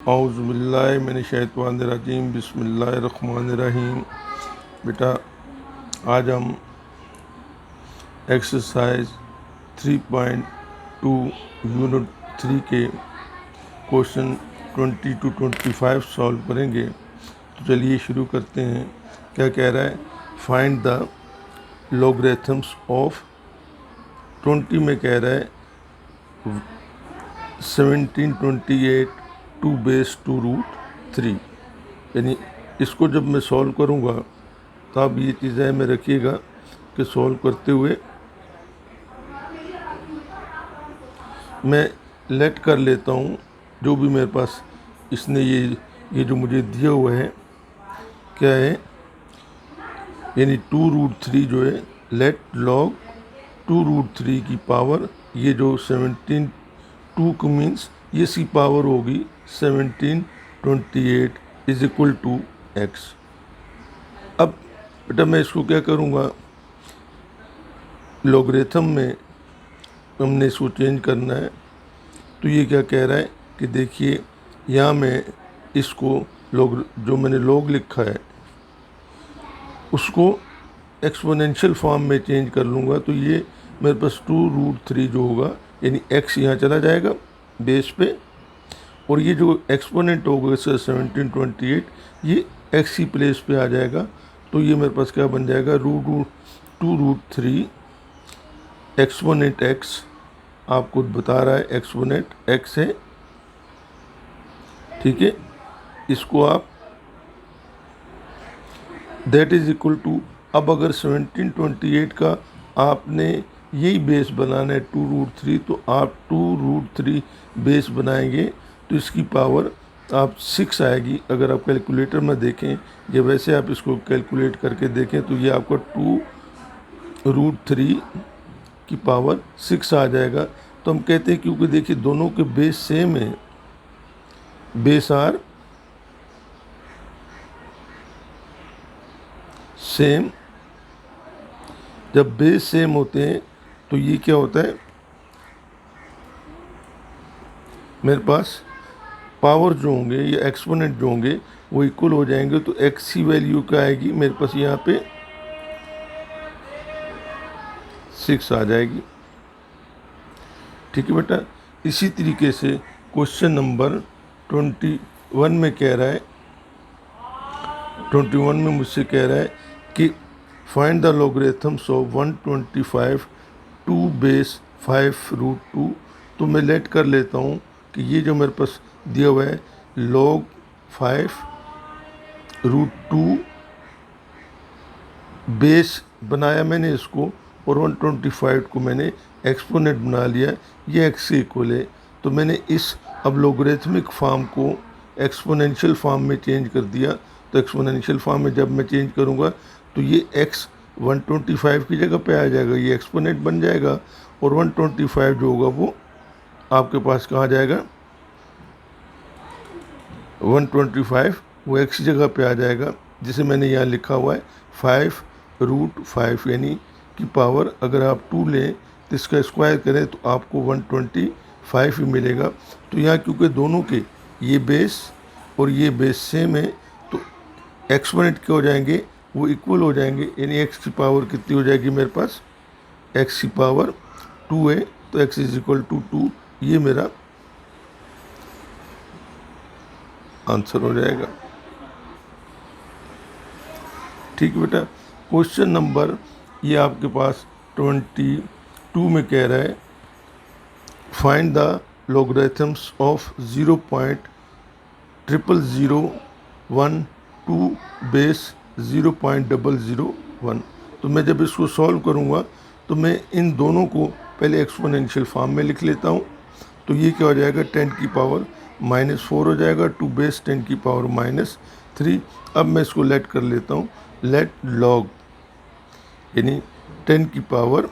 औज़ुबिल्लाहि मिनश्शैतानिर्रजीम बिस्मिल्लाहिर्रहमानिर्रहीम। बेटा आज हम एक्सरसाइज 3.2 यूनिट 3 के क्वेश्चन 20 to 25 सॉल्व करेंगे। तो चलिए शुरू करते हैं। क्या कह रहा है? फाइंड द लॉगरिथम्स ऑफ 20 में कह रहा है 1728 2 बेस 2 रूट 3। यानी इसको जब मैं सॉल्व करूँगा तो आप ये चीज़ें में रखिएगा कि सॉल्व करते हुए मैं लेट कर लेता हूँ जो भी मेरे पास इसने ये जो मुझे दिया हुआ है क्या है, यानी 2 रूट 3 जो है लेट लॉग 2 रूट 3 की पावर, ये जो 17 2 को मीन्स ये इसकी पावर होगी 1728 इज इक्वल टू एक्स। अब बेटा मैं इसको क्या करूँगा, लॉगरिथम में हमने इसको चेंज करना है। तो ये क्या कह रहा है कि देखिए यहाँ मैं इसको लॉग जो मैंने लॉग लिखा है उसको एक्सपोनेंशियल फॉर्म में चेंज कर लूँगा। तो ये मेरे पास 2 रूट 3 जो होगा यानी x यहाँ चला जाएगा बेस पे, और ये जो एक्सपोनेंट होगा इसका 1728 ये x की प्लेस पे आ जाएगा। तो ये मेरे पास क्या बन जाएगा, 2 रूट 3 एक्सपोनेंट x, आपको बता रहा है एक्सपोनेंट x है, ठीक है। इसको आप दैट इज इक्वल टू, अब अगर 1728 का आपने यही बेस बनाना है 2 रूट 3, तो आप 2 रूट 3 बेस बनाएंगे तो इसकी पावर आप 6 आएगी। अगर आप कैलकुलेटर में देखें या वैसे आप इसको कैलकुलेट करके देखें तो ये आपका 2 रूट 3 की पावर 6 आ जाएगा। तो हम कहते हैं क्योंकि देखिए दोनों के बेस सेम है, बेस आर सेम। जब बेस सेम होते हैं तो ये क्या होता है, मेरे पास पावर जो होंगे या एक्सपोनेंट जो होंगे वो इक्वल हो जाएंगे। तो एक्स की वैल्यू क्या आएगी मेरे पास, यहाँ पे 6 आ जाएगी, ठीक है बेटा। इसी तरीके से क्वेश्चन नंबर 21 में कह रहा है, 21 में मुझसे कह रहा है कि find the logarithms of 125 2 base 5 root 2। तो मैं लेट कर लेता हूँ कि ये जो मेरे पास दिया हुआ है log 5 रूट 2 बेस बनाया मैंने इसको, और 125 को मैंने एक्सपोनेंट बना लिया, ये x से इक्वल है। तो मैंने इस अब लॉगरिथमिक फॉर्म को एक्सपोनेंशियल फॉर्म में चेंज कर दिया। तो एक्सपोनेंशियल फॉर्म में जब मैं चेंज करूँगा तो ये x 125 की जगह पे आ जाएगा, ये एक्सपोनेंट बन जाएगा, और 125 जो होगा वो आपके पास कहाँ जाएगा, 125 वो x की जगह पे आ जाएगा, जिसे मैंने यहाँ लिखा हुआ है 5 रूट 5, यानी कि पावर अगर आप 2 लें तो इसका स्क्वायर करें तो आपको 125 ही मिलेगा। तो यहाँ क्योंकि दोनों के ये बेस और ये बेस सेम है तो एक्सपोनेंट क्या हो जाएंगे, वो इक्वल हो जाएंगे, यानी x की पावर कितनी हो जाएगी मेरे पास, x की पावर 2 है तो x इज इक्वल टू 2, ये मेरा आंसर हो जाएगा, ठीक है बेटा। क्वेश्चन नंबर ये आपके पास 22 में कह रहा है find the logarithms of 0.0001 2 base 0.001। तो मैं जब इसको सॉल्व करूँगा तो मैं इन दोनों को पहले एक्सपोनेंशियल फॉर्म में लिख लेता हूँ। तो ये क्या हो जाएगा, 10 की पावर -4 हो जाएगा, 2 बेस 10 की पावर -3। अब मैं इसको लेट कर लेता हूँ, लेट लॉग यानी 10 की पावर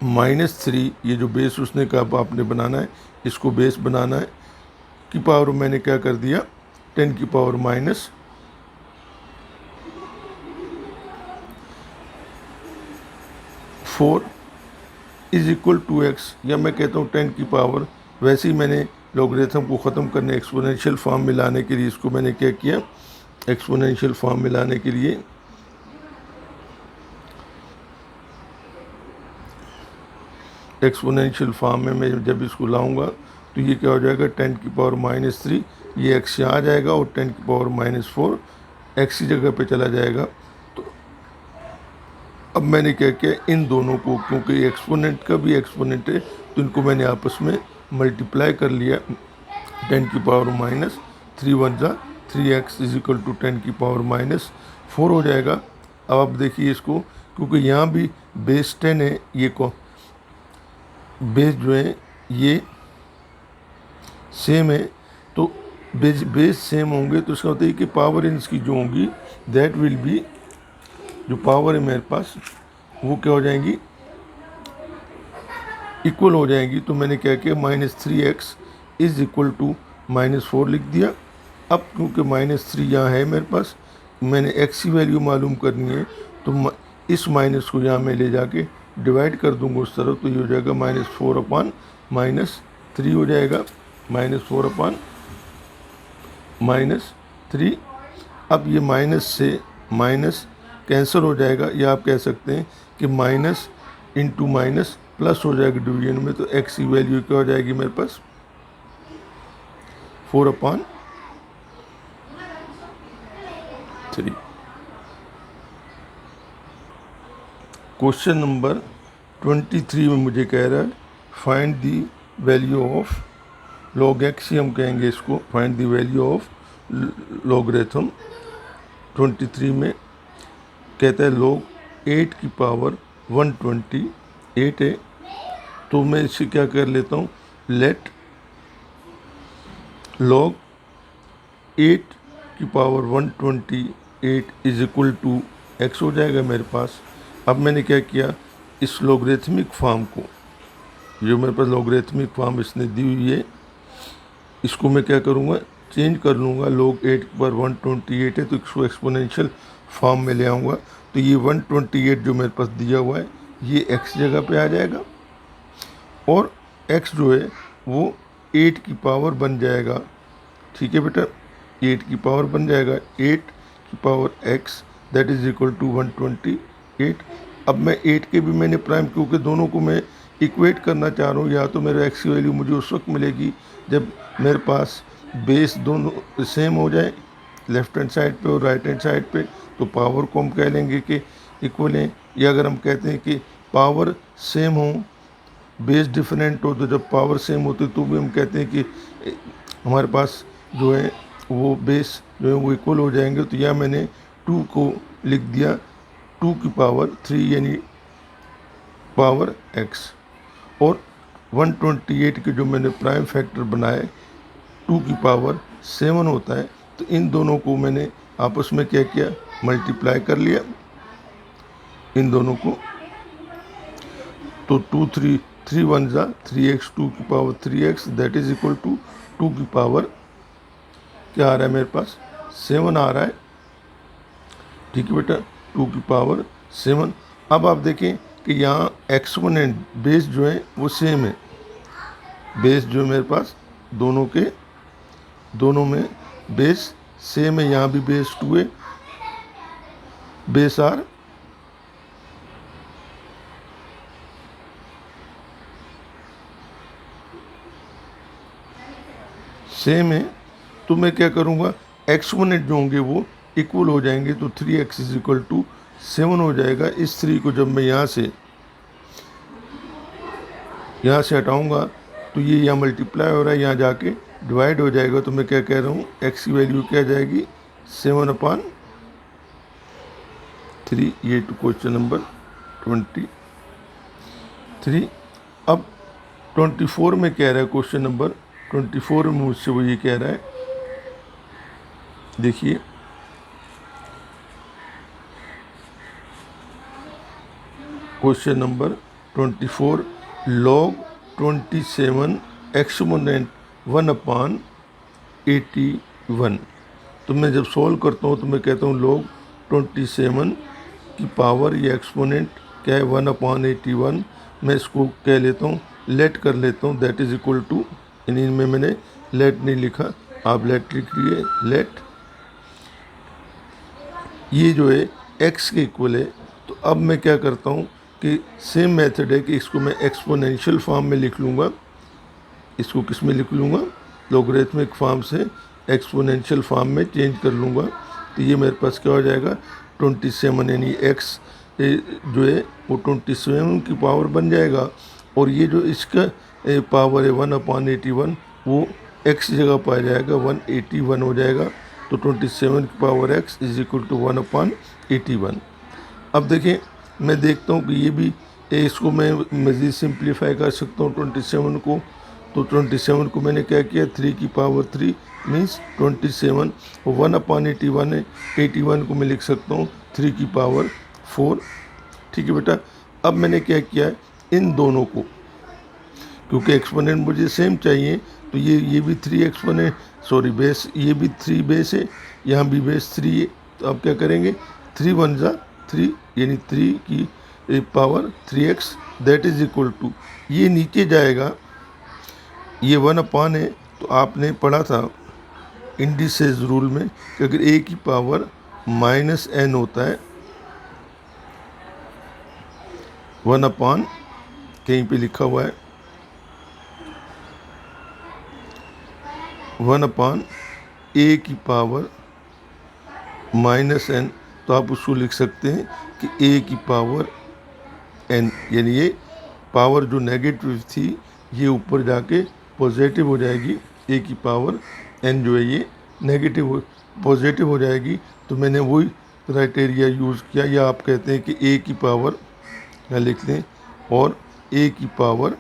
-3, ये जो बेस उसने कहा आपने बनाना है, इसको बेस बनाना है, की पावर मैंने क्या कर दिया 10 की power -4 is equal to x, या मैं कहता हूँ 10 की पावर, वैसे ही मैंने लॉगरिथम को ख़त्म करने एक्सपोनेंशियल फॉर्म में लाने के लिए इसको मैंने क्या किया, एक्सपोनेंशियल फॉर्म में लाने के लिए एक्सपोनेंशियल फॉर्म में मैं जब इसको लाऊंगा तो ये क्या हो जाएगा 10⁻³ ये x यहाँ आ जाएगा और 10⁻⁴ x की जगह पे चला जाएगा। तो अब मैंने क्या किया, इन दोनों को, क्योंकि एक्सपोनेंट का भी एक्सपोनेंट है तो इनको मैंने आपस में मल्टीप्लाई कर लिया। 10⁻³ 1 × 3x = 10⁻⁴ हो जाएगा। अब आप देखिए इसको, क्योंकि यहाँ भी बेस 10 है, ये को बेस जो है ये सेम है, तो बेस सेम होंगे तो इसका होता है कि पावर इनकी जो होंगी दैट विल बी, जो पावर है मेरे पास वो क्या हो जाएंगी, इक्वल हो जाएंगी। तो मैंने क्या किया, -3x = -4 लिख दिया। अब क्योंकि -3 यहाँ है मेरे पास, मैंने x की वैल्यू मालूम करनी है तो इस माइनस को यहाँ मैं ले जाके डिवाइड कर दूंगा उस तरफ, तो ये हो जाएगा -4/-3 हो जाएगा, -4/-3। अब ये माइनस से माइनस कैंसिल हो जाएगा, या आप कह सकते हैं कि माइनस इंटू माइनस प्लस हो जाएगा डिवीजन में, तो x की वैल्यू क्या हो जाएगी मेरे पास 4/3। क्वेश्चन नंबर 23 में मुझे कह रहा है find the value of log x, ही हम कहेंगे इसको, find the value of logarithm. 23 में कहता है log 8⁻128 है, तो मैं इसे क्या कर लेता हूँ, लेट log 8⁻128 = x हो जाएगा मेरे पास। अब मैंने क्या किया, इस लॉगरिथमिक फॉर्म को, जो मेरे पास लॉगरिथमिक फॉर्म इसने दी हुई है, इसको मैं क्या करूँगा, चेंज कर लूँगा। log 8⁻128 है तो इसको एक्सपोनेंशियल फॉर्म में ले आऊँगा, तो ये 128 जो मेरे पास दिया हुआ है ये x जगह पे आ जाएगा, और x जो है वो 8 की पावर बन जाएगा। ठीक है बेटा, 8 की पावर बन जाएगा, 8 की power x that is equal to 128। अब मैं 8 के भी मैंने प्राइम, क्योंकि दोनों को मैं इक्वेट करना चाह रहा हूँ, या तो मेरा x की वैल्यू मुझे उस वक्त मिलेगी जब मेरे पास बेस दोनों सेम हो जाए, लेफ्ट हैंड साइड पे और राइट हैंड साइड पे, तो पावर को हम कह लेंगे कि इक्वल है। या अगर हम कहते हैं कि पावर सेम हो, बेस डिफरेंट हो, तो जब पावर सेम होती तो भी हम कहते हैं कि हमारे पास जो है वो बेस जो है वो इक्वल हो जाएंगे। तो यहाँ मैंने 2 को लिख दिया 2 की पावर 3 यानी पावर x, और 128 के जो मैंने प्राइम फैक्टर बनाए 2 की पावर 7 होता है, तो इन दोनों को मैंने आपस में क्या किया, मल्टीप्लाई कर लिया इन दोनों को। तो 3 1 × 3x 2 की power 3x that is equal to 2 की पावर क्या आ रहा है मेरे पास 7 आ रहा है। ठीक है बेटा, 2 की पावर 7। अब आप देखें कि यहाँ एक्सपोनेंट बेस जो है वो सेम है, बेस जो है मेरे पास दोनों में बेस सेम है, यहाँ भी बेस 2 है, बेस आर सेम है। तो मैं क्या करूँगा, एक्सपोनेंट जो होंगे वो इक्वल हो जाएंगे, तो 3x = 7 हो जाएगा। इस 3 को जब मैं यहाँ से हटाऊँगा तो ये यहाँ मल्टीप्लाई हो रहा है, यहाँ जाके डिवाइड हो जाएगा। तो मैं क्या कह रहा हूँ, x की वैल्यू क्या जाएगी 7/3। ये टू क्वेश्चन नंबर 23। अब 24 में कह रहा है, क्वेश्चन नंबर 24 में मुझसे वो ये कह रहा है, देखिए क्वेश्चन नंबर 24 log 27 एक्सपोनेंट 1/81। तो मैं जब सॉल्व करता हूँ तो मैं कहता हूँ log 27 की पावर, ये एक्सपोनेंट क्या है 1/81। मैं इसको कह लेता हूँ, लेट कर लेता हूँ, दैट इज इक्वल टू इनमें मैंने लेट नहीं लिखा, आप लेट लिख लिए। लेट ये जो है x के इक्वल है। तो अब मैं क्या करता हूँ कि सेम मेथड है कि इसको मैं एक्सपोनेंशियल फॉर्म में लिख लूँगा। इसको किस में लिख लूँगा? लॉगरिथमिक फॉर्म से एक्सपोनेंशियल फॉर्म में चेंज कर लूँगा। तो ये मेरे पास क्या हो जाएगा? 27 यानी x जो है वो 27 की पावर बन जाएगा। और ये जो इसका पावर है 1/81 वो x जगह पाया जाएगा, 181 हो जाएगा। तो 27 की power x is equal to 1/81। अब देखिए मैं देखता हूँ कि ये भी इसको मैं मज़ीद सिंप्लीफाई कर सकता हूँ 27 को। तो 27 को मैंने क्या किया, 3 की पावर 3 मीन्स 27 और 1/81 है, 81 को मैं लिख सकता हूँ 3 की पावर 4। ठीक है बेटा। अब मैंने क्या किया है, इन दोनों को, क्योंकि एक्सपोनेंट मुझे सेम चाहिए, तो ये भी 3 एक्सपोनेंट बेस, ये भी 3 बेस है, यहाँ भी बेस 3 है। तो अब क्या करेंगे, 3 1 जा 3 यानी 3 की power 3x that is equal to, ये नीचे जाएगा, ये 1 है। तो आपने पढ़ा था इंडिसेस रूल में कि अगर a की पावर -n होता है, 1 कहीं पे लिखा हुआ है 1/a की पावर -n, तो आप उसको लिख सकते हैं कि a की पावर n, यानी ये पावर जो नेगेटिव थी ये ऊपर जाके पॉजिटिव हो जाएगी, a की पावर n जो है ये नेगेटिव पॉजिटिव हो जाएगी। तो मैंने वही क्राइटेरिया यूज़ किया, या आप कहते हैं कि a की पावर यहाँ लिख लें, और a की पावर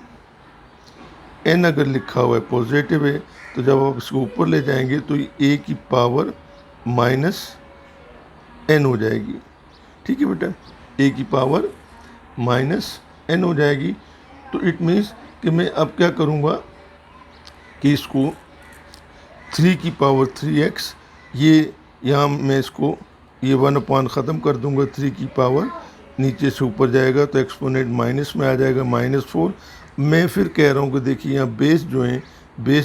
n अगर लिखा हुआ है पॉजिटिव है, तो जब आप इसको ऊपर ले जाएंगे तो a की पावर -n हो जाएगी। ठीक है बेटा, a की पावर -n हो जाएगी। तो इट मीन्स कि मैं अब क्या करूँगा कि इसको 3 की पावर 3x, ये यहाँ मैं इसको ये 1 ख़त्म कर दूँगा, 3 की पावर नीचे से ऊपर जाएगा तो एक्सपोनेंट माइनस में आ जाएगा -4। मैं फिर कह रहा हूँ कि देखिए यहाँ बेस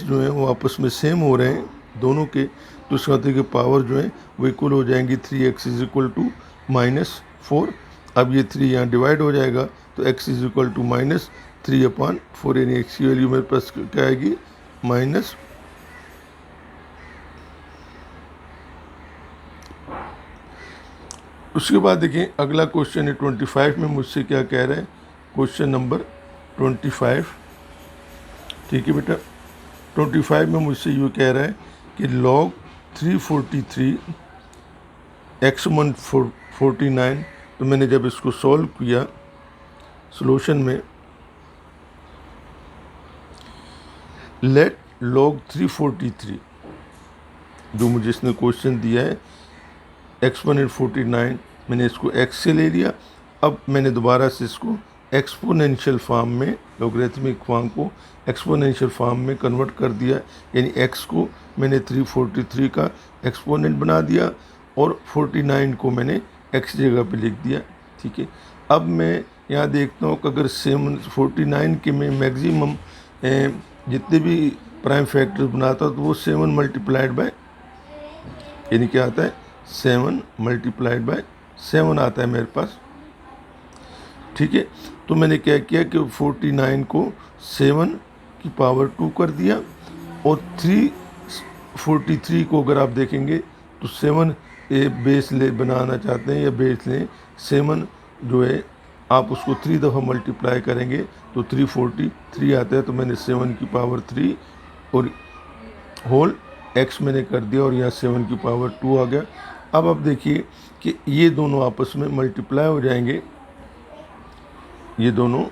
जो हैं वो आपस में सेम हो रहे हैं दोनों के, तो इसका मतलब कि पावर जो है वो इक्वल हो जाएंगी, 3x इज इक्वल टू -4। अब ये 3 यहाँ डिवाइड हो जाएगा तो x इज इक्वल टू -3/4, यानी x की वैल्यू मेरे पास क्या आएगी, माइनस। उसके बाद देखिए अगला क्वेश्चन है 25 में मुझसे क्या कह रहा है, क्वेश्चन नंबर 25। ठीक है बेटा, 25 में मुझसे ये कह रहा है कि log 343 x 149। तो मैंने जब इसको सॉल्व किया सॉल्यूशन में, लेट log 343 जो मुझे इसने क्वेश्चन दिया है एक्सपोनेंट 49, मैंने इसको x से ले लिया। अब मैंने दोबारा से इसको एक्सपोनेंशियल फॉर्म में, लॉगरिथमिक फॉर्म को एक्सपोनेंशियल फॉर्म में कन्वर्ट कर दिया, यानी x को मैंने 343 का एक्सपोनेंट बना दिया और 49 को मैंने x जगह पे लिख दिया। ठीक है। अब मैं यहाँ देखता हूँ कि अगर 49 के मैं मैक्सिमम जितने भी प्राइम फैक्टर्स बनाता हूँ तो वो 7 मल्टीप्लाइड बाय, यानी क्या आता है 7 मल्टीप्लाइड बाय 7 आता है मेरे पास। ठीक है। तो मैंने क्या किया कि 49 को 7 की पावर 2 कर दिया, और 343 को अगर आप देखेंगे तो 7 बेस ले बनाना चाहते हैं या बेस लें, 7 जो है आप उसको 3 दफ़ा मल्टीप्लाई करेंगे तो 343 आता है। तो मैंने 7 की पावर 3 और होल x मैंने कर दिया, और यहाँ 7 की पावर 2 आ गया। अब देखिए कि ये दोनों आपस में मल्टीप्लाई हो जाएंगे, ये दोनों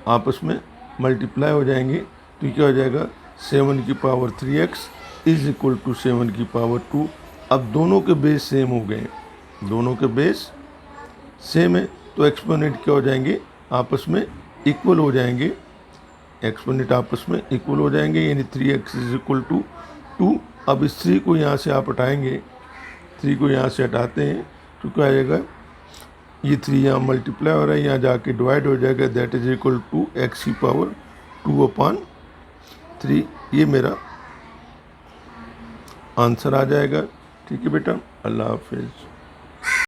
आपस में मल्टीप्लाई हो जाएंगे, तो क्या हो जाएगा 7 की power 3x is equal to 7 की पावर 2। अब दोनों के बेस सेम हो गए, दोनों के बेस सेम है, तो एक्सपोनेंट क्या हो जाएंगे, आपस में इक्वल हो जाएंगे, एक्सपोनेंट आपस में इक्वल हो जाएंगे, यानी 3x इज इक्वल टू 2। अब इस 3 को यहाँ से आप हटाएंगे, 3 को यहाँ से हटाते हैं तो क्या आएगा, ये 3 यहाँ मल्टीप्लाई हो रहा है, यहाँ जाके डिवाइड हो जाएगा, that is equal to x की पावर 2/3। 3 ये मेरा आंसर आ जाएगा। ठीक है बेटा, अल्लाह हाफिज़।